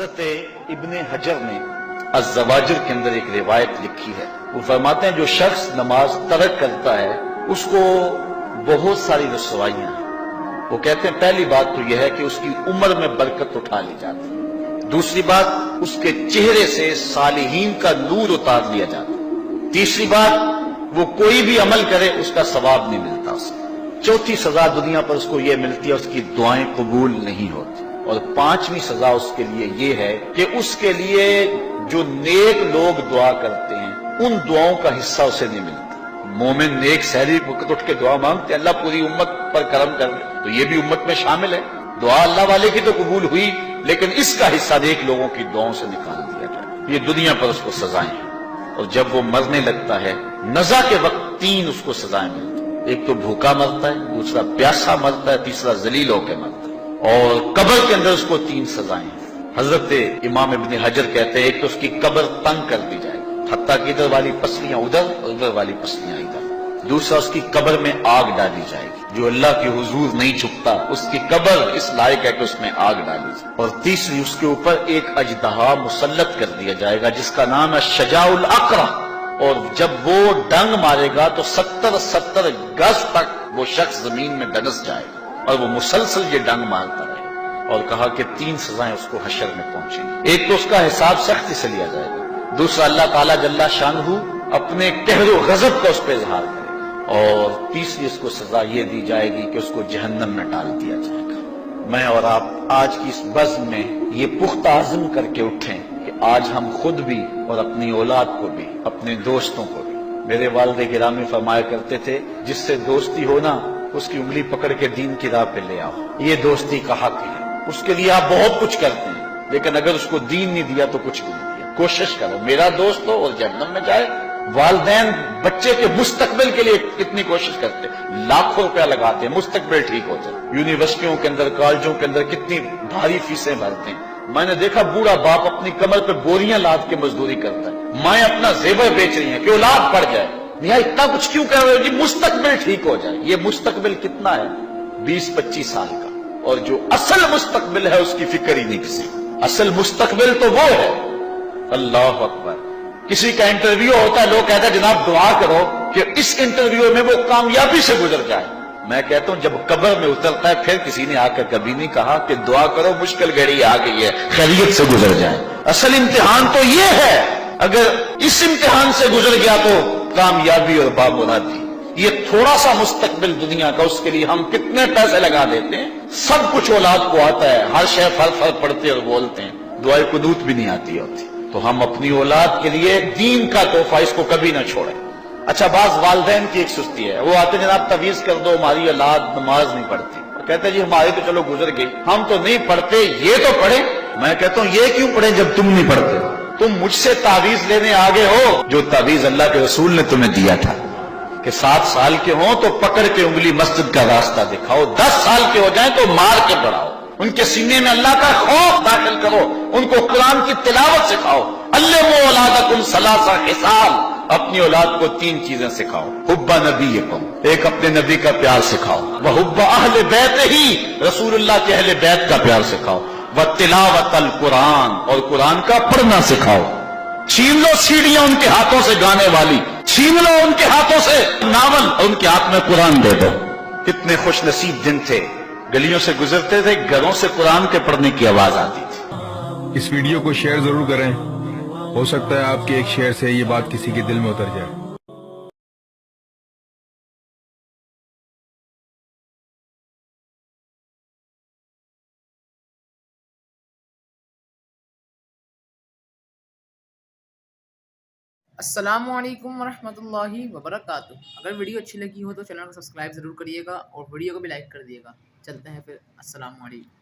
حضرت ابن حجر نے الزواجر کے اندر ایک روایت لکھی ہے، وہ فرماتے ہیں جو شخص نماز ترک کرتا ہے اس کو بہت ساری رسوائیاں ہیں۔ وہ کہتے ہیں پہلی بات تو یہ ہے کہ اس کی عمر میں برکت اٹھا لی جاتی ہے، دوسری بات اس کے چہرے سے صالحین کا نور اتار لیا جاتا ہے، تیسری بات وہ کوئی بھی عمل کرے اس کا ثواب نہیں ملتا اسے، چوتھی سزا دنیا پر اس کو یہ ملتی ہے اس کی دعائیں قبول نہیں ہوتی، اور پانچویں سزا اس کے لیے یہ ہے کہ اس کے لیے جو نیک لوگ دعا کرتے ہیں ان دعاؤں کا حصہ اسے نہیں ملتا۔ مومن نیک سحری وقت اٹھ کے دعا مانگتے اللہ پوری امت پر کرم کر دے، تو یہ بھی امت میں شامل ہے، دعا اللہ والے کی تو قبول ہوئی لیکن اس کا حصہ نیک لوگوں کی دعاؤں سے نکال دیا جائے، یہ دنیا پر اس کو سزائیں ہیں۔ اور جب وہ مرنے لگتا ہے نزا کے وقت تین اس کو سزائیں ملتی ہیں، ایک تو بھوکا مرتا ہے، دوسرا پیاسا مرتا ہے، تیسرا ذلیل ہو کے مرتا ہے، اور قبر کے اندر اس کو تین سزائیں ہیں۔ حضرت امام ابن حجر کہتے ہیں ایک تو اس کی قبر تنگ کر دی جائے گی، حتیٰ کہ ادھر والی پسلیاں ادھر اور ادھر والی پسلیاں ادھر، دوسرا اس کی قبر میں آگ ڈالی جائے گی، جو اللہ کے حضور نہیں چھپتا اس کی قبر اس لائق ہے کہ اس میں آگ ڈالی جائے، اور تیسری اس کے اوپر ایک اژدہا مسلط کر دیا جائے گا جس کا نام ہے شجاع الاقرع، اور جب وہ ڈنگ مارے گا تو 70 گز تک وہ شخص زمین میں دنس جائے گا اور وہ مسلسل یہ ڈنگ مارتا رہے گا، اور کہا کہ تین سزائیں اس کو حشر میں پہنچیں گی، ایک تو اس کا حساب سختی سے لیا جائے گا، دوسرا اللہ تعالیٰ جل شانہ اپنے قہر و غضب کا اس پہ اظہار کرے گا، اور تیسری اس کو سزا یہ دی جائے گی کہ اس کو جہنم میں ڈال دیا جائے گا۔ میں اور آپ آج کی اس بزم میں یہ پختہ عزم کر کے اٹھیں کہ آج ہم خود بھی اور اپنی اولاد کو بھی، اپنے دوستوں کو بھی، میرے والد گرامی فرمایا کرتے تھے جس سے دوستی ہونا اس کی انگلی پکڑ کے دین کی راہ پہ لے آؤ، یہ دوستی کا حق ہے، اس کے لیے آپ بہت کچھ کرتے ہیں لیکن اگر اس کو دین نہیں دیا تو کچھ نہیں دیا۔ کوشش کرو میرا دوست ہو اور جہنم میں جائے۔ والدین بچے کے مستقبل کے لیے کتنی کوشش کرتے ہیں، لاکھوں روپیہ لگاتے ہیں مستقبل ٹھیک ہو جائے، یونیورسٹیوں کے اندر کالجوں کے اندر کتنی بھاری فیسیں بھرتے ہیں، میں نے دیکھا بوڑھا باپ اپنی کمر پہ بوریاں لاد کے مزدوری کرتا ہے، مائیں اپنا زیور بیچ رہی ہیں کہ اولاد پڑھ جائے، میاں اتنا کچھ کیوں کر رہے ہو جی مستقبل ٹھیک ہو جائے۔ یہ مستقبل کتنا ہے 20-25 سال کا، اور جو اصل مستقبل ہے اس کی فکر ہی نہیں کسی، اصل مستقبل تو وہ ہے۔ اللہ اکبر، کسی کا انٹرویو ہوتا ہے لوگ کہتے ہیں جناب دعا کرو کہ اس انٹرویو میں وہ کامیابی سے گزر جائے، میں کہتا ہوں جب قبر میں اترتا ہے پھر کسی نے آ کر کبھی نہیں کہا کہ دعا کرو مشکل گھڑی آ گئی ہے خیریت سے گزر جائے۔ اصل امتحان تو یہ ہے، اگر اس امتحان سے گزر گیا تو کامیابی اور بامرادی۔ یہ تھوڑا سا مستقبل دنیا کا، اس کے لیے ہم کتنے پیسے لگا دیتے ہیں، سب کچھ اولاد کو آتا ہے، ہر شے فر پڑھتے اور بولتے ہیں، دعائے قنوت بھی نہیں آتی ہوتی، تو ہم اپنی اولاد کے لیے دین کا تحفہ اس کو کبھی نہ چھوڑیں۔ اچھا بعض والدین کی ایک سستی ہے، وہ آتے ہیں جناب تعویذ کر دو ہماری اولاد نماز نہیں پڑھتی، کہتے ہیں جی ہماری تو چلو گزر گئی، ہم تو نہیں پڑھتے یہ تو پڑھیں۔ میں کہتا ہوں یہ کیوں پڑھیں جب تم نہیں پڑھتے؟ تم مجھ سے تعویذ لینے آگے ہو جو تعویذ اللہ کے رسول نے تمہیں دیا تھا کہ 7 سال کے ہوں تو پکڑ کے انگلی مسجد کا راستہ دکھاؤ، 10 سال کے ہو جائیں تو مار کے پڑھاؤ، ان کے سینے میں اللہ کا خوف داخل کرو، ان کو قرآن کی تلاوت سکھاؤ۔ علموا اولادکم 3 خصال، اپنی اولاد کو 3 چیزیں سکھاؤ، حب نبیکم، ایک اپنے نبی کا پیار سکھاؤ، وحب اہل بیت ہی، رسول اللہ کے اہل بیت کا پیار سکھاؤ، وتلاوت القرآن، اور قرآن کا پڑھنا سکھاؤ۔ چھین لو سیڑھیاں ان کے ہاتھوں سے گانے والی، چھین لو ان کے ہاتھوں سے ناول اور ان کے ہاتھ میں قرآن دے دو۔ کتنے خوش نصیب دن تھے، گلیوں سے گزرتے تھے گھروں سے قرآن کے پڑھنے کی آواز آتی تھی۔ اس ویڈیو کو شیئر ضرور کریں، ہو سکتا ہے آپ کے ایک شیئر سے یہ بات کسی کے دل میں اتر جائے۔ السلام علیکم ورحمۃ اللہ وبرکاتہ۔ اگر ویڈیو اچھی لگی ہو تو چینل کو سبسکرائب ضرور کریے گا اور ویڈیو کو بھی لائک کر دیے گا۔ چلتے ہیں پھر، السلام علیکم۔